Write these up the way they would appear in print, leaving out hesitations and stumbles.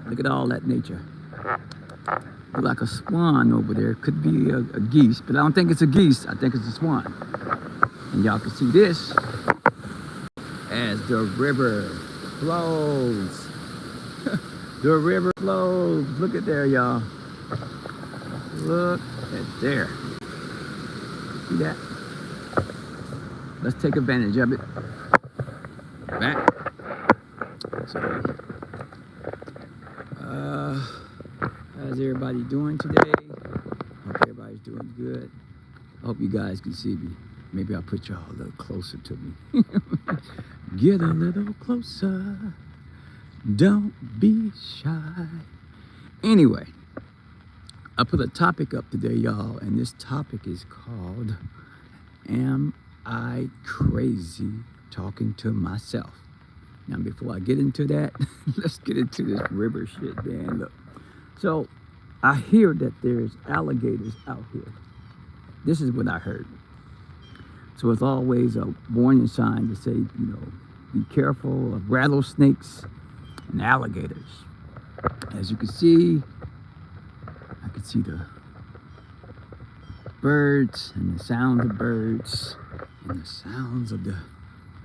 Look at all that nature. Look like a swan over there. Could be a geese, but I don't think it's a geese. I think it's a swan. And y'all can see this as the river flows. The river flows. Look at there, y'all. Look at there. See that? Let's take advantage of it. Back. So, how's everybody doing today? Hope everybody's doing good. I hope you guys can see me. Maybe I'll put y'all a little closer to me. Get a little closer. Don't be shy. Anyway, I put a topic up today, y'all, and this topic is called, Am I Crazy Talking to Myself? Now, before I get into that, let's get into this river shit, man. Look, so I hear that there's alligators out here. This is what I heard. So it's always a warning sign to say, you know, be careful of rattlesnakes and alligators. As you can see, I can see the birds and the sound of birds and the sounds of the,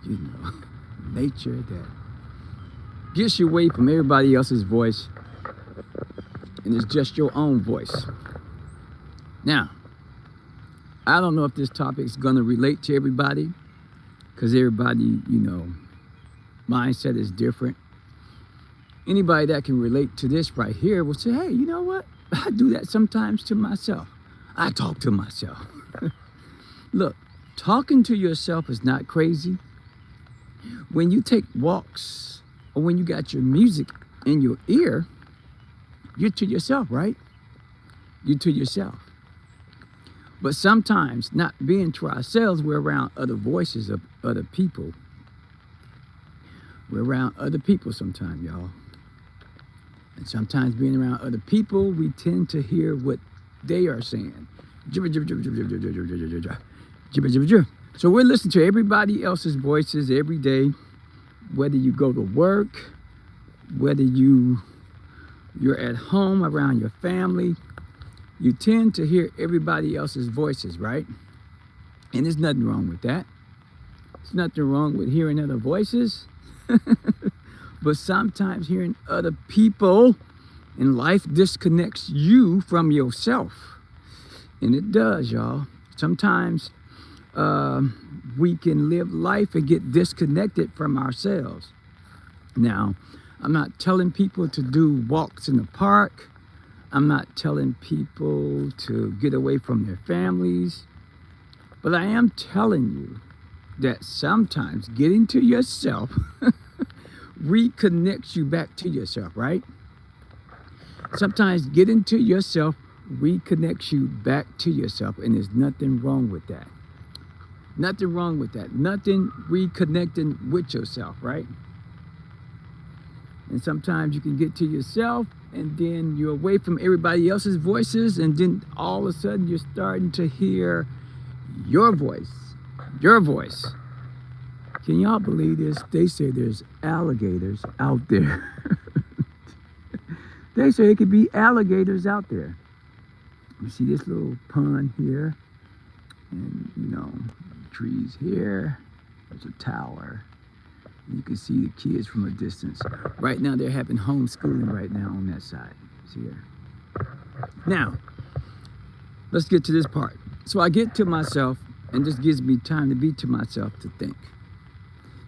you know, nature that gets you away from everybody else's voice, and it's just your own voice. Now, I don't know if this topic is going to relate to everybody, because everybody, you know, mindset is different. Anybody that can relate to this right here will say, hey, you know what? I do that sometimes to myself. I talk to myself. Look, talking to yourself is not crazy. When you take walks or when you got your music in your ear, you're to yourself, right? You're to yourself. But sometimes, not being to ourselves, we're around other voices of other people. We're around other people sometimes, y'all. And sometimes being around other people, we tend to hear what they are saying. So we're listening to everybody else's voices every day, whether you go to work, whether you're at home around your family. You tend to hear everybody else's voices, right? And there's nothing wrong with that. There's nothing wrong with hearing other voices. But sometimes hearing other people in life disconnects you from yourself. And it does, y'all. Sometimes we can live life and get disconnected from ourselves. Now, I'm not telling people to do walks in the park. I'm not telling people to get away from their families. But I am telling you that sometimes getting to yourself reconnects you back to yourself, right? Sometimes getting to yourself reconnects you back to yourself, and there's nothing wrong with that. Nothing wrong with that. Nothing reconnecting with yourself, right? And sometimes you can get to yourself and then you're away from everybody else's voices, and then all of a sudden you're starting to hear your voice. Your voice. Can y'all believe this? They say there's alligators out there. They say it could be alligators out there. You see this little pond here, and you know, trees here. There's a tower. You can see the kids from a distance. Right now they're having homeschooling right now on that side. See here. Now, let's get to this part. So I get to myself, and this gives me time to be to myself to think.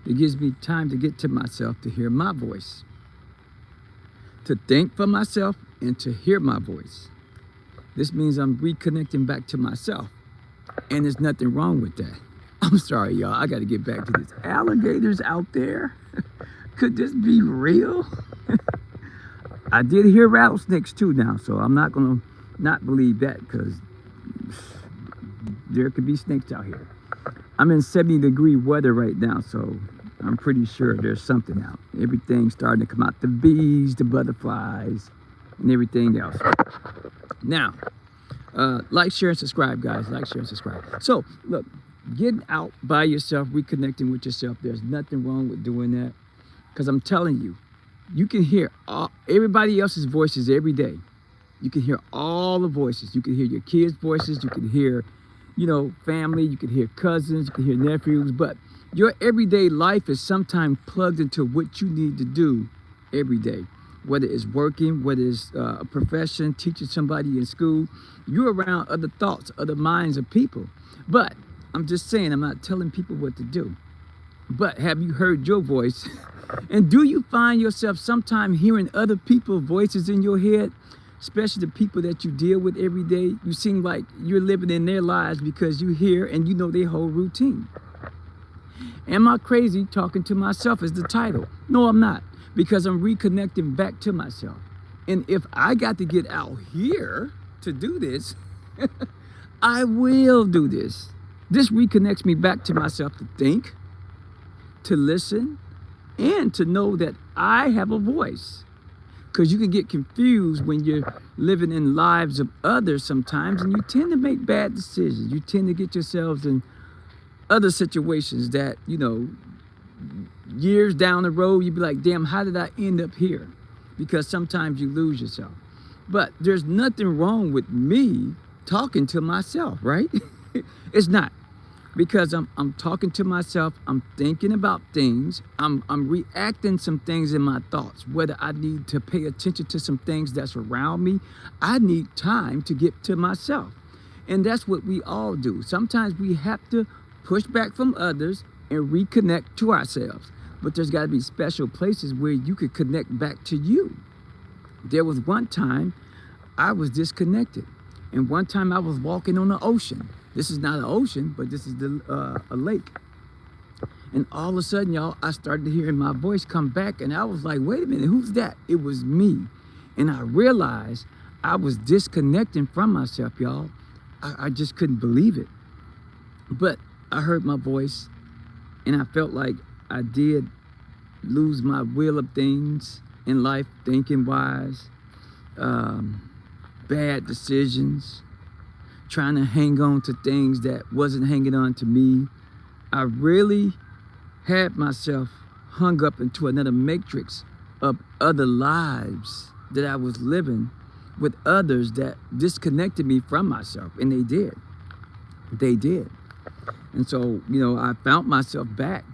It gives me time to get to myself to hear my voice. To think for myself and to hear my voice. This means I'm reconnecting back to myself. And there's nothing wrong with that. I'm sorry, y'all. I got to get back to this. Alligators out there? Could this be real? I did hear rattlesnakes too now, so I'm not going to not believe that, because there could be snakes out here. I'm in 70-degree weather right now, so I'm pretty sure there's something out. Everything's starting to come out. The bees, the butterflies, and everything else. Now, like, share, and subscribe, guys. Like, share, and subscribe. So, look, getting out by yourself, reconnecting with yourself, there's nothing wrong with doing that. Because I'm telling you, You can hear everybody else's voices every day. You can hear all the voices. You can hear your kids' voices. You can hear, family. You can hear cousins. You can hear nephews. But your everyday life is sometimes plugged into what you need to do every day. Whether it's working, whether it's a profession, teaching somebody in school, you're around other thoughts, other minds of people. But I'm just saying, I'm not telling people what to do. But have you heard your voice? And do you find yourself sometime hearing other people's voices in your head? Especially the people that you deal with every day. You seem like you're living in their lives because you hear and you know their whole routine. Am I crazy talking to myself is the title? No, I'm not, because I'm reconnecting back to myself. And if I got to get out here to do this, I will do this. This reconnects me back to myself to think, to listen, and to know that I have a voice. Because you can get confused when you're living in lives of others sometimes, and you tend to make bad decisions. You tend to get yourselves in other situations that, years down the road, you'd be like, damn, how did I end up here? Because sometimes you lose yourself. But there's nothing wrong with me talking to myself, right? It's not. Because I'm talking to myself, I'm thinking about things, I'm reacting some things in my thoughts, whether I need to pay attention to some things that's around me. I need time to get to myself. And that's what we all do. Sometimes we have to push back from others and reconnect to ourselves. But there's got to be special places where you could connect back to you. There was one time I was disconnected. And one time I was walking on the ocean. This is not an ocean, but this is a lake. And all of a sudden, y'all, I started hearing my voice come back, and I was like, wait a minute, who's that? It was me. And I realized I was disconnecting from myself, y'all. I just couldn't believe it. But I heard my voice, and I felt like I did lose my will of things in life, thinking wise, bad decisions, trying to hang on to things that wasn't hanging on to me. I really had myself hung up into another matrix of other lives that I was living with others that disconnected me from myself. And they did. They did. And so, I found myself back.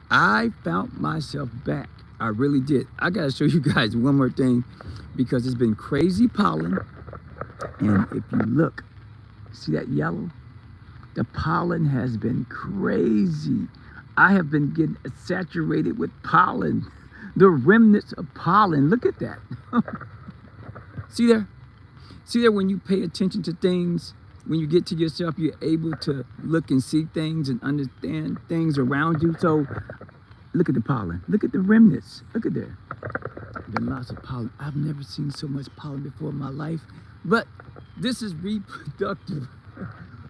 I found myself back. I really did. I got to show you guys one more thing, because it's been crazy pollen. And if you look, see that yellow? The pollen has been crazy. I have been getting saturated with pollen. The remnants of pollen. Look at that. See there? See there, when you pay attention to things, when you get to yourself, you're able to look and see things and understand things around you. So look at the pollen. Look at the remnants. Look at there. Been lots of pollen. I've never seen so much pollen before in my life. But this is reproductive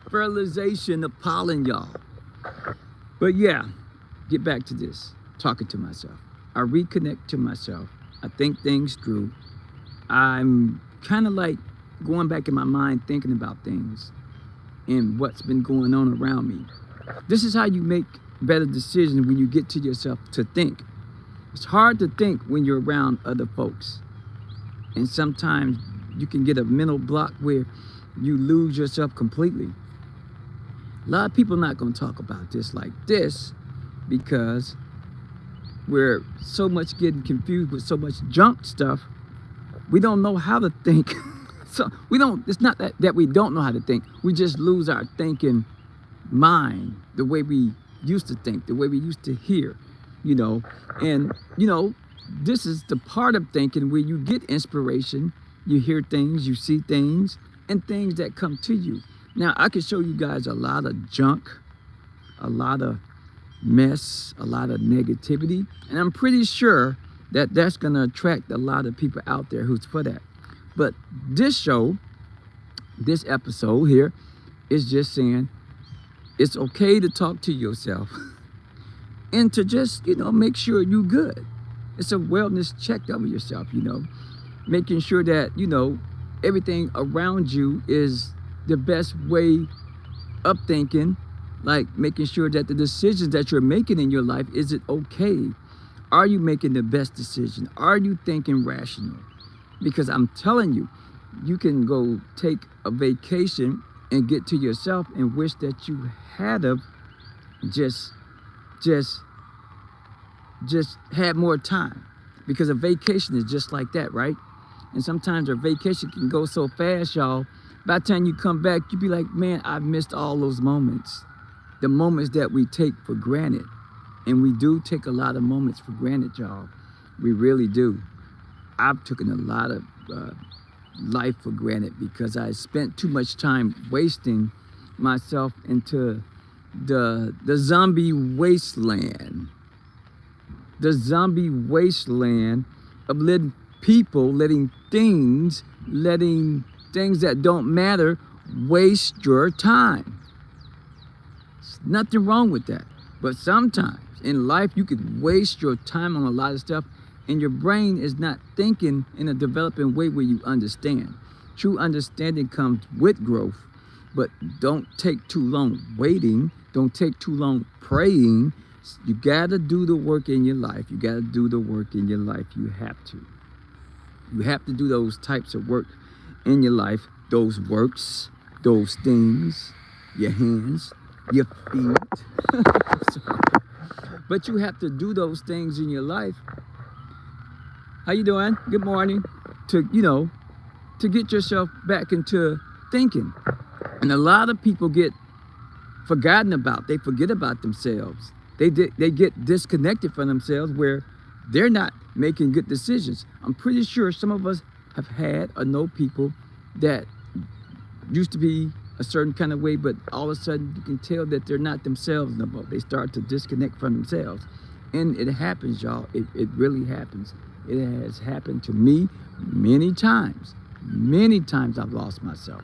fertilization of pollen, y'all. But yeah, get back to this. Talking to myself. I reconnect to myself. I think things through. I'm kind of like going back in my mind, thinking about things and what's been going on around me. This is how you make better decisions, when you get to yourself to think. It's hard to think when you're around other folks. And sometimes you can get a mental block where you lose yourself completely. A lot of people are not going to talk about this like this, because we're so much getting confused with so much junk stuff. We don't know how to think. So it's not that we don't know how to think. We just lose our thinking mind, the way we used to think, the way we used to hear, And, this is the part of thinking where you get inspiration, you hear things, you see things, and things that come to you. Now, I can show you guys a lot of junk, a lot of mess, a lot of negativity, and I'm pretty sure that that's going to attract a lot of people out there who's for that. But this show, this episode here, is just saying it's okay to talk to yourself and to just, make sure you're good. It's a wellness check of yourself, making sure that, everything around you is the best way of thinking, like making sure that the decisions that you're making in your life, is it okay? Are you making the best decision? Are you thinking rational? Because I'm telling you, you can go take a vacation and get to yourself and wish that you had a just just had more time, because a vacation is just like that, right? And sometimes our vacation can go so fast, y'all. By the time you come back, you be like, man, I missed all those moments. The moments that we take for granted. And we do take a lot of moments for granted, y'all. We really do. I've taken a lot of life for granted because I spent too much time wasting myself into the zombie wasteland. The zombie wasteland of letting people, letting things that don't matter waste your time. There's nothing wrong with that. But sometimes in life, you could waste your time on a lot of stuff, and your brain is not thinking in a developing way where you understand. True understanding comes with growth, but don't take too long waiting. Don't take too long praying. You gotta do the work in your life. You gotta do the work in your life. You have to. You have to do those types of work in your life. Those works, those things, your hands, your feet. But you have to do those things in your life. How you doing? Good morning. To get yourself back into thinking. And a lot of people get forgotten about. They forget about themselves. They get disconnected from themselves where they're not making good decisions. I'm pretty sure some of us have had or know people that used to be a certain kind of way, but all of a sudden you can tell that they're not themselves no more. They start to disconnect from themselves. And it happens, y'all. It really happens. It has happened to me many times. Many times I've lost myself.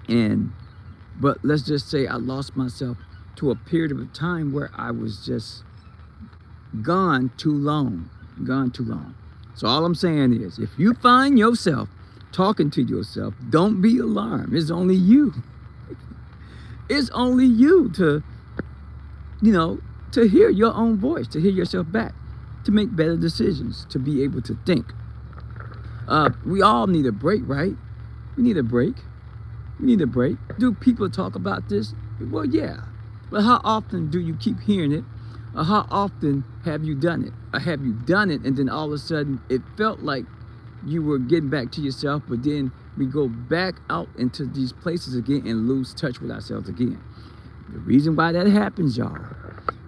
But let's just say I lost myself to a period of time where I was just gone too long. So all I'm saying is, if you find yourself talking to yourself, don't be alarmed. It's only you. It's only you to hear your own voice, to hear yourself back, to make better decisions, to be able to think. We all need a break, right? We need a break. Do people talk about this? Well, yeah. But how often do you keep hearing it? Or how often have you done it? Or have you done it and then all of a sudden it felt like you were getting back to yourself, but then we go back out into these places again and lose touch with ourselves again. The reason why that happens, y'all,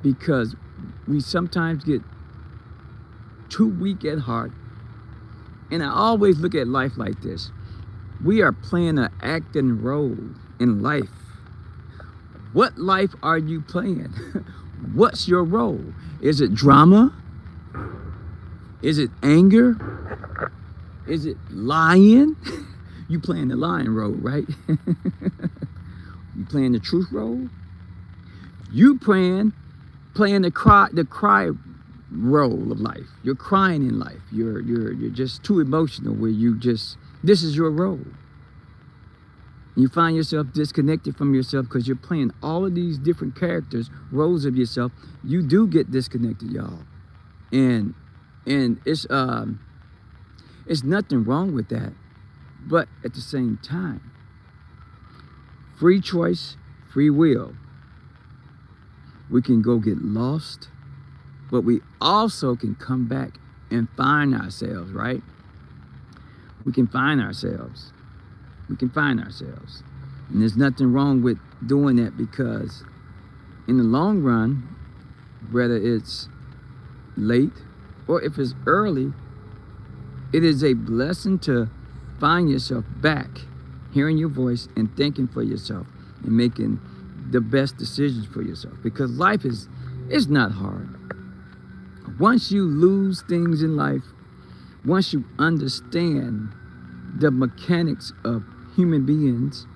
because we sometimes get too weak at heart. And I always look at life like this. We are playing an acting role in life. What life are you playing? What's your role? Is it drama? Is it anger? Is it lying? You playing the lying role, right? You playing the truth role? You playing the cry role of life. You're crying in life. You're just too emotional where this is your role. You find yourself disconnected from yourself because you're playing all of these different characters, roles of yourself. You do get disconnected, y'all. And it's nothing wrong with that. But at the same time, free choice, free will. We can go get lost, but we also can come back and find ourselves, right? We can find ourselves. And there's nothing wrong with doing that, because in the long run, whether it's late or if it's early, it is a blessing to find yourself back, hearing your voice and thinking for yourself and making the best decisions for yourself, because life it's not hard. Once you lose things in life, once you understand the mechanics of human beings,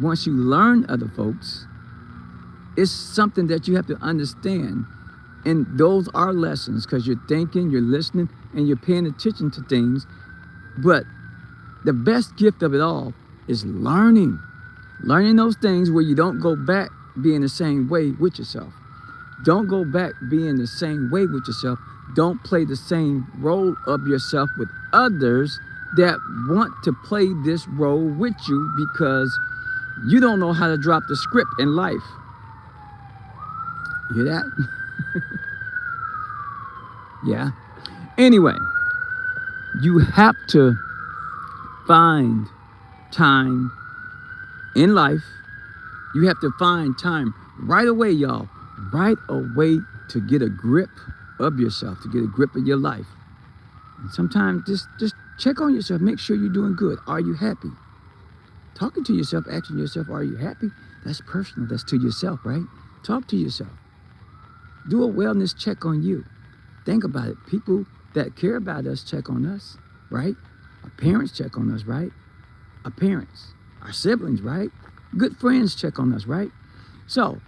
once you learn other folks, it's something that you have to understand. And those are lessons, because you're thinking, you're listening, and you're paying attention to things. But the best gift of it all is learning those things where you don't go back being the same way with yourself. Don't go back being the same way with yourself. Don't play the same role of yourself with others that want to play this role with you because you don't know how to drop the script in life. You hear that? Yeah. Anyway, you have to find time in life. You have to find time right away, y'all. Right away to get a grip of yourself, to get a grip of your life. And sometimes just check on yourself. Make sure you're doing good. Are you happy? Talking to yourself, asking yourself, are you happy? That's personal. That's to yourself, right? Talk to yourself. Do a wellness check on you. Think about it. People that care about us check on us, right? Our parents check on us, right? Our parents, our siblings, right? Good friends check on us, right? So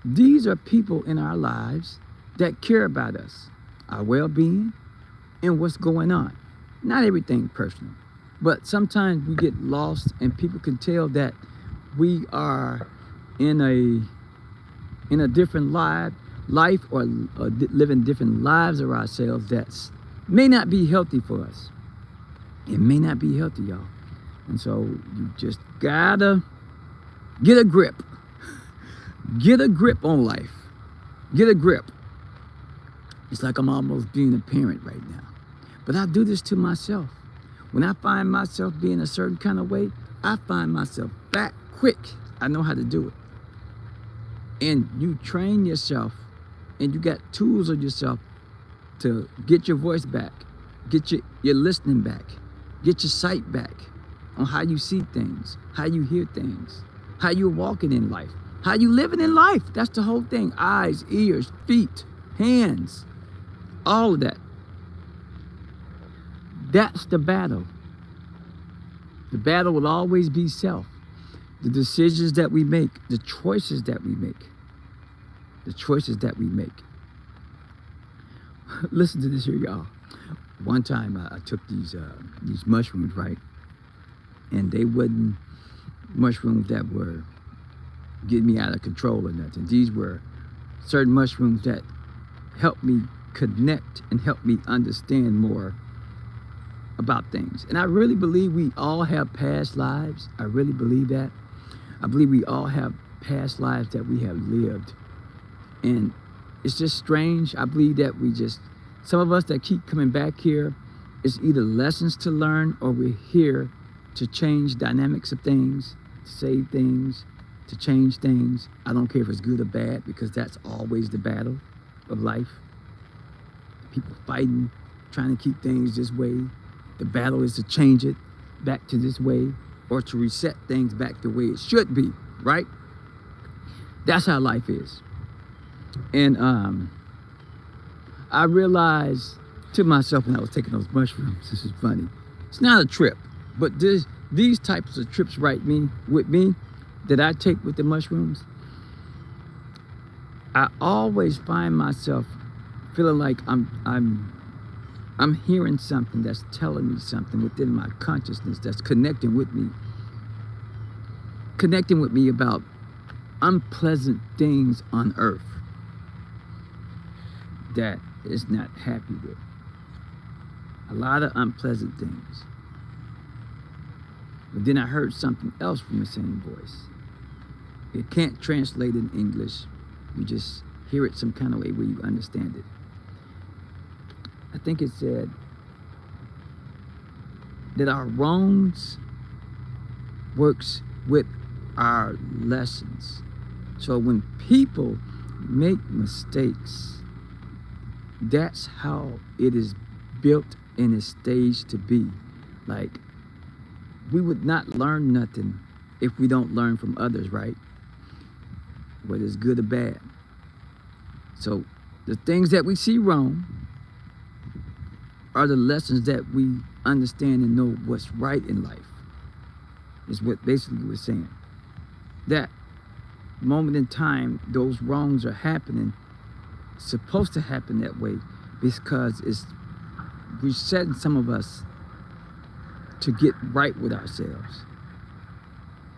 these are people in our lives that care about us, our well-being, and what's going on. Not everything personal, but sometimes we get lost and people can tell that we are in a different life or living different lives of ourselves that may not be healthy for us. It may not be healthy, y'all. And so you just gotta get a grip. Get a grip on life. Get a grip. It's like I'm almost being a parent right now. But I do this to myself. When I find myself being a certain kind of way, I find myself back quick. I know how to do it. And you train yourself and you got tools of yourself to get your voice back, get your listening back, get your sight back on how you see things, how you hear things, how you're walking in life, how you living in life. That's the whole thing. Eyes, ears, feet, hands, all of that. That's the battle. The battle will always be self. The decisions that we make, the choices that we make. The choices that we make. Listen to this here, y'all. One time I took these mushrooms, right? And they wasn't mushrooms that were getting me out of control or nothing. These were certain mushrooms that helped me connect and help me understand more about things. And I really believe we all have past lives. I really believe that. I believe we all have past lives that we have lived. And it's just strange. I believe that some of us that keep coming back here, it's either lessons to learn or we're here to change dynamics of things, to save things, to change things. I don't care if it's good or bad because that's always the battle of life. People fighting, trying to keep things this way. The battle is to change it back to this way or to reset things back the way it should be, right? That's how life is. And I realized to myself when I was taking those mushrooms, this is funny. It's not a trip, but these types of trips with me that I take with the mushrooms, I always find myself feeling like I'm hearing something that's telling me something within my consciousness that's connecting with me about unpleasant things on earth that is not happy with. A lot of unpleasant things. But then I heard something else from the same voice. It can't translate in English. You just hear it some kind of way where you understand it. I think it said that our wrongs works with our lessons. So when people make mistakes, that's how it is built and is staged to be. Like, we would not learn nothing if we don't learn from others, right? Whether it's good or bad. So the things that we see wrong are the lessons that we understand and know what's right in life, is what basically we're saying. That moment in time, those wrongs are happening, supposed to happen that way because it's resetting some of us to get right with ourselves.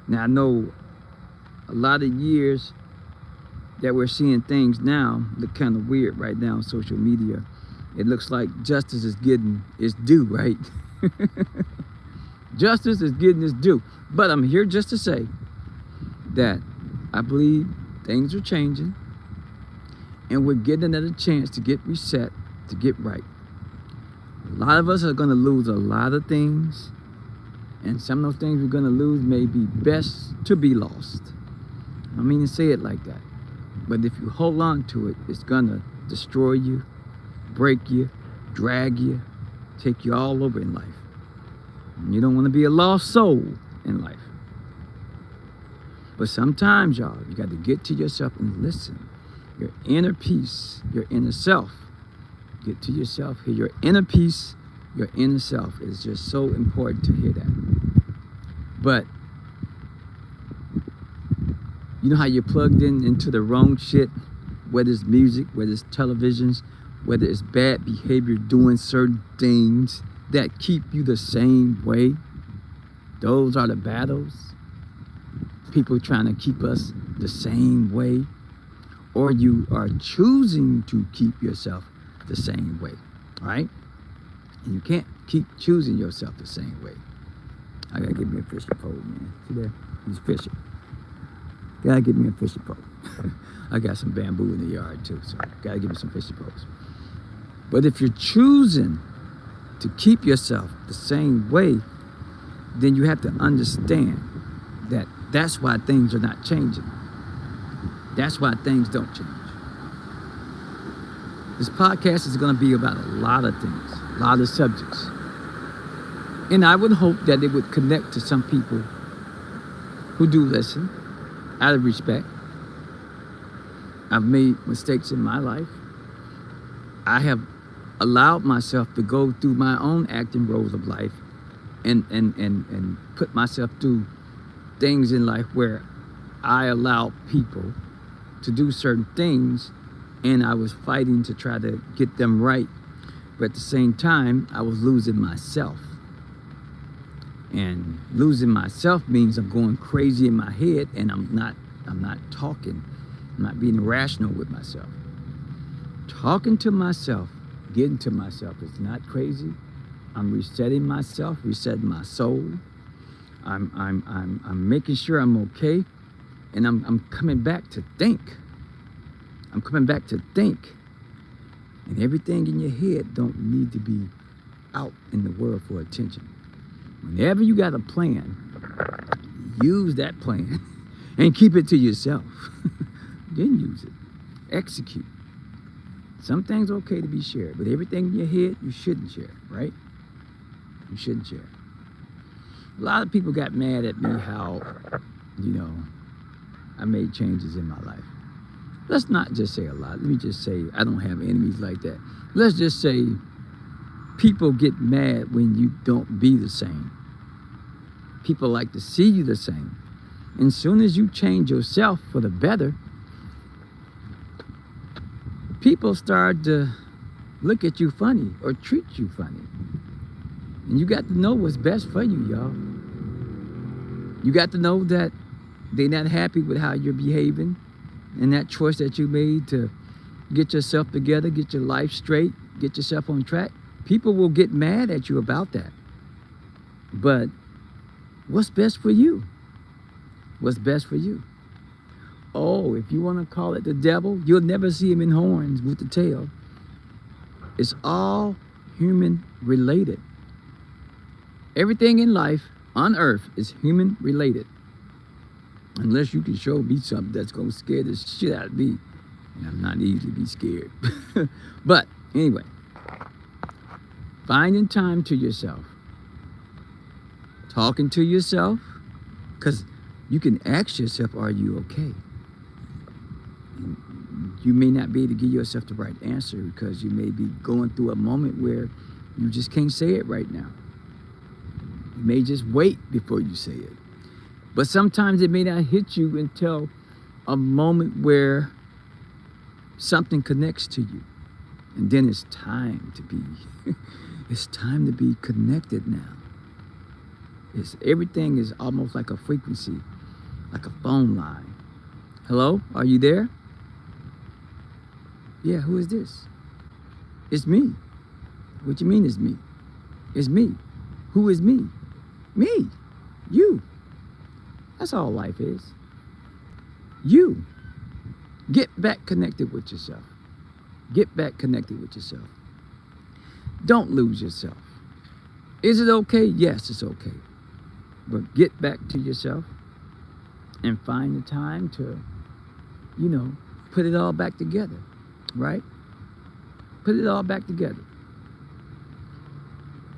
Now I know a lot of years that we're seeing things now look kind of weird right now on social media. It looks like justice is getting its due, right? Justice is getting its due. But I'm here just to say that I believe things are changing and we're getting another chance to get reset, to get right. A lot of us are going to lose a lot of things, and some of those things we're going to lose may be best to be lost. I don't mean to say it like that, but if you hold on to it, it's going to destroy you, break you, drag you, take you all over in life. And you don't want to be a lost soul in life. But sometimes, y'all, you got to get to yourself and listen. Your inner peace, your inner self. Get to yourself, hear your inner peace, your inner self. Is just so important to hear that. But you know how you're plugged into the wrong shit, whether it's music, whether it's televisions, whether it's bad behavior, doing certain things that keep you the same way. Those are the battles. People trying to keep us the same way. Or you are choosing to keep yourself the same way, right? And you can't keep choosing yourself the same way. I gotta get me a fishing pole, man. See there? He's fishing. Gotta get me a fishing pole. I got some bamboo in the yard too, so gotta give me some fishing poles. But if you're choosing to keep yourself the same way, then you have to understand that that's why things are not changing. That's why things don't change. This podcast is going to be about a lot of things, a lot of subjects. And I would hope that it would connect to some people who do listen out of respect. I've made mistakes in my life. I have allowed myself to go through my own acting roles of life and put myself through things in life where I allowed people to do certain things and I was fighting to try to get them right. But at the same time, I was losing myself. And losing myself means I'm going crazy in my head and I'm not talking. I'm not being rational with myself. Talking to myself, getting to myself is not crazy. I'm resetting myself, resetting my soul. I'm making sure I'm okay. And I'm coming back to think. I'm coming back to think. And everything in your head don't need to be out in the world for attention. Whenever you got a plan, use that plan and keep it to yourself. Then use it. Execute. Some things are okay to be shared, but everything in your head, you shouldn't share, right? You shouldn't share. A lot of people got mad at me how, I made changes in my life. Let's not just say a lot. Let me just say I don't have enemies like that. Let's just say people get mad when you don't be the same. People like to see you the same. And as soon as you change yourself for the better, people start to look at you funny or treat you funny. And you got to know what's best for you, y'all. You got to know that they're not happy with how you're behaving and that choice that you made to get yourself together, get your life straight, get yourself on track. People will get mad at you about that. But what's best for you? What's best for you? Oh, if you want to call it the devil, you'll never see him in horns with the tail. It's all human related. Everything in life on earth is human related. Unless you can show me something that's going to scare the shit out of me. And I'm not easily be scared. But anyway, finding time to yourself. Talking to yourself. Because you can ask yourself, are you okay? And you may not be able to give yourself the right answer because you may be going through a moment where you just can't say it right now. You may just wait before you say it. But sometimes it may not hit you until a moment where something connects to you. And then it's time to be connected now. Everything is almost like a frequency, like a phone line. Hello, are you there? Yeah, who is this? It's me. What you mean it's me? It's me. Who is me? Me. You. That's all life is. You. Get back connected with yourself. Get back connected with yourself. Don't lose yourself. Is it okay? Yes, it's okay. But get back to yourself and find the time to, put it all back together, right? Put it all back together.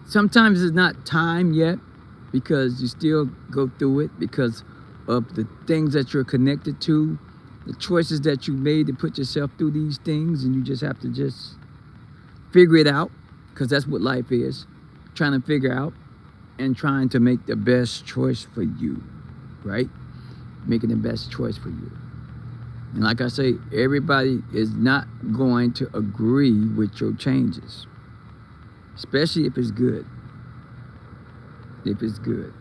Sometimes it's not time yet because you still go through it because of the things that you're connected to, the choices that you made to put yourself through these things, and you just have to just figure it out, because that's what life is, trying to figure out and trying to make the best choice for you, right? Making the best choice for you. And like I say, everybody is not going to agree with your changes, especially if it's good. If it's good.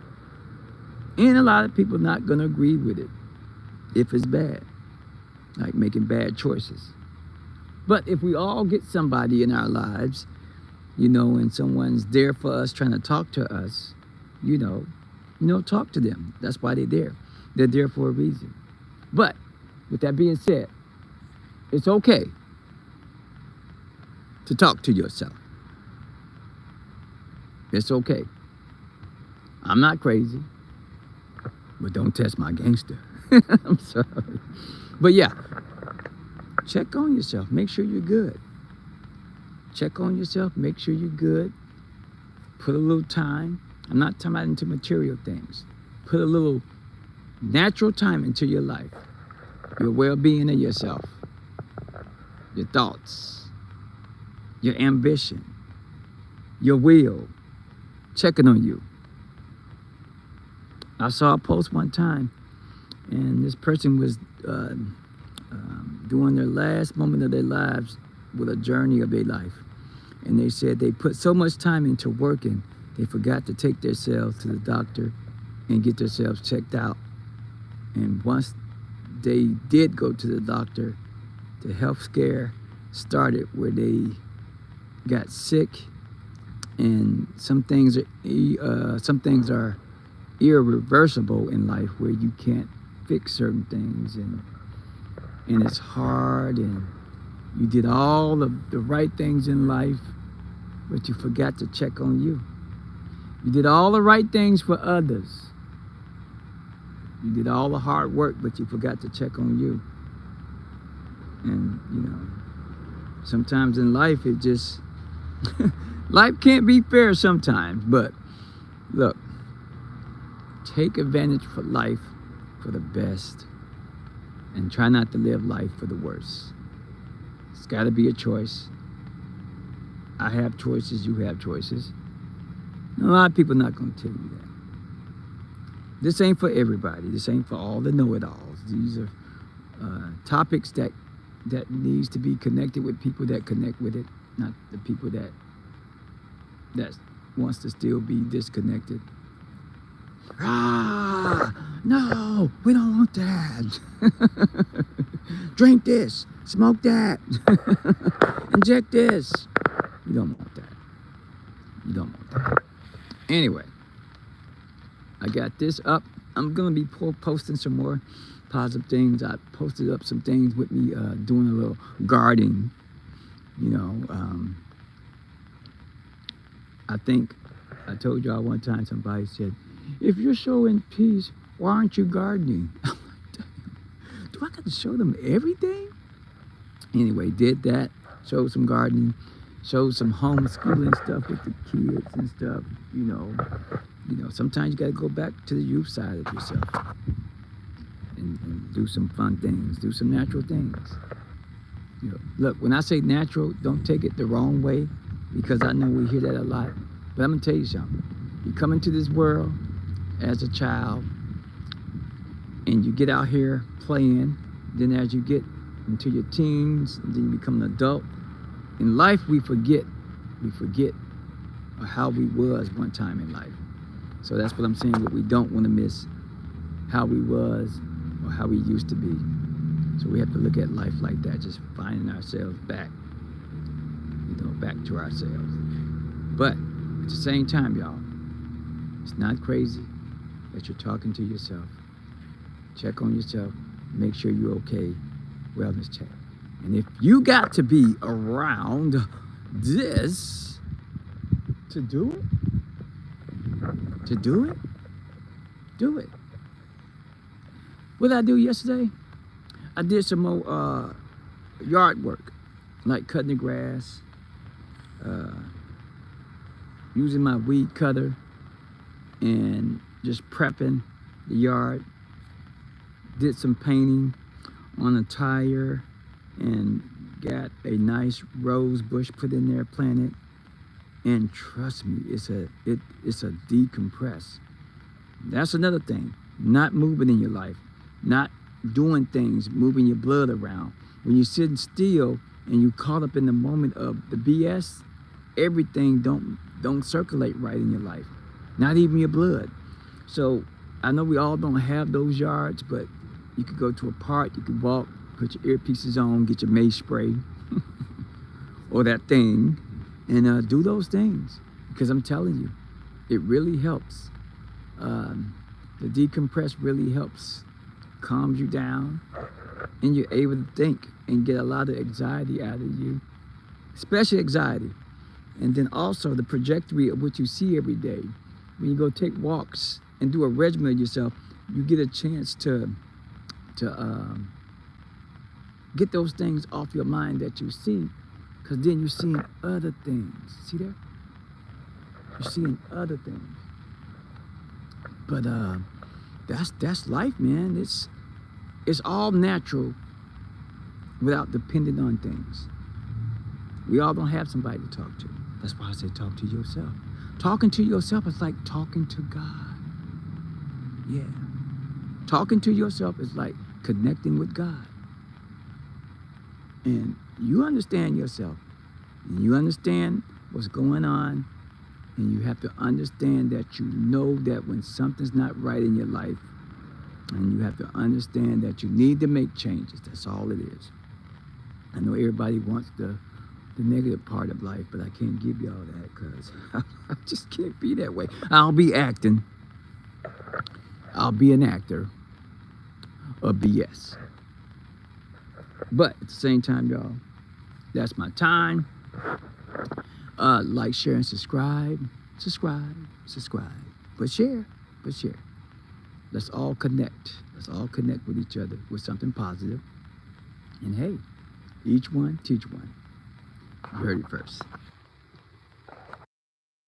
And a lot of people not going to agree with it if it's bad, like making bad choices. But if we all get somebody in our lives, and someone's there for us, trying to talk to us, talk to them. That's why they're there. They're there for a reason. But with that being said, it's okay to talk to yourself. It's okay. I'm not crazy, but don't test my gangster. I'm sorry. But yeah, check on yourself. Make sure you're good. Check on yourself. Make sure you're good. Put a little time. I'm not talking about into material things. Put a little natural time into your life. Your well-being of yourself. Your thoughts. Your ambition. Your will. Checking on you. I saw a post one time, and this person was doing their last moment of their lives with a journey of their life. And they said they put so much time into working, they forgot to take themselves to the doctor and get themselves checked out. And once they did go to the doctor, the health scare started where they got sick, and some things are irreversible in life, where you can't fix certain things, and it's hard, and you did all of the right things in life, but you forgot to check on you. You did all the right things for others. You did all the hard work, but you forgot to check on you. And sometimes in life it just life can't be fair sometimes, but look, take advantage for life for the best, and try not to live life for the worst. It's got to be a choice. I have choices, you have choices. And a lot of people are not going to tell you that. This ain't for everybody. This ain't for all the know-it-alls. These are topics that needs to be connected with people that connect with it, not the people that wants to still be disconnected. No, we don't want that. Drink this, smoke that, inject this. You don't want that. You don't want that. Anyway, I got this up. I'm gonna be posting some more positive things. I posted up some things with me doing a little gardening. I think I told y'all one time, somebody said, if you're so in peace, why aren't you gardening? I'm like, damn, do I got to show them everything? Anyway, did that, showed some gardening, showed some homeschooling stuff with the kids and stuff. Sometimes you got to go back to the youth side of yourself and do some fun things, do some natural things. Look, when I say natural, don't take it the wrong way, because I know we hear that a lot. But I'm going to tell you something. You come into this world as a child, and you get out here playing. Then as you get into your teens, and then you become an adult. In life, we forget how we was one time in life. So that's what I'm saying, what we don't want to miss, how we was or how we used to be. So we have to look at life like that, just finding ourselves back, back to ourselves. But at the same time, y'all, it's not crazy that you're talking to yourself. Check on yourself. Make sure you're okay. Wellness check. And if you got to be around this to do it, do it. What did I do yesterday? I did some more yard work, like cutting the grass, using my weed cutter, and just prepping the yard. Did some painting on a tire and got a nice rose bush put in there, planted. And trust me, it's a decompress. That's another thing. Not moving in your life, not doing things, moving your blood around. When you're sitting still and you caught up in the moment of the BS, everything don't circulate right in your life. Not even your blood. So I know we all don't have those yards, but you could go to a park, you could walk, put your earpieces on, get your mace spray or that thing, and do those things. Because I'm telling you, it really helps. The decompress really helps, calms you down, and you're able to think and get a lot of anxiety out of you, especially anxiety. And then also the trajectory of what you see every day. When you go take walks and do a regimen of yourself, you get a chance to get those things off your mind that you see, because then you're seeing other things. See that? You're seeing other things. But that's life, man. It's all natural without depending on things. We all don't have somebody to talk to. That's why I say talk to yourself. Talking to yourself is like talking to God. Yeah. Talking to yourself is like connecting with God. And you understand yourself. And you understand what's going on. And you have to understand that you know that when something's not right in your life, and you have to understand that you need to make changes. That's all it is. I know everybody wants the negative part of life, but I can't give y'all that because I just can't be that way. I'll be acting. I'll be an actor of BS. But at the same time, y'all, that's my time. Like, share, and subscribe. Subscribe. But share. Let's all connect. Let's all connect with each other with something positive. And hey, each one teach one. You heard it first.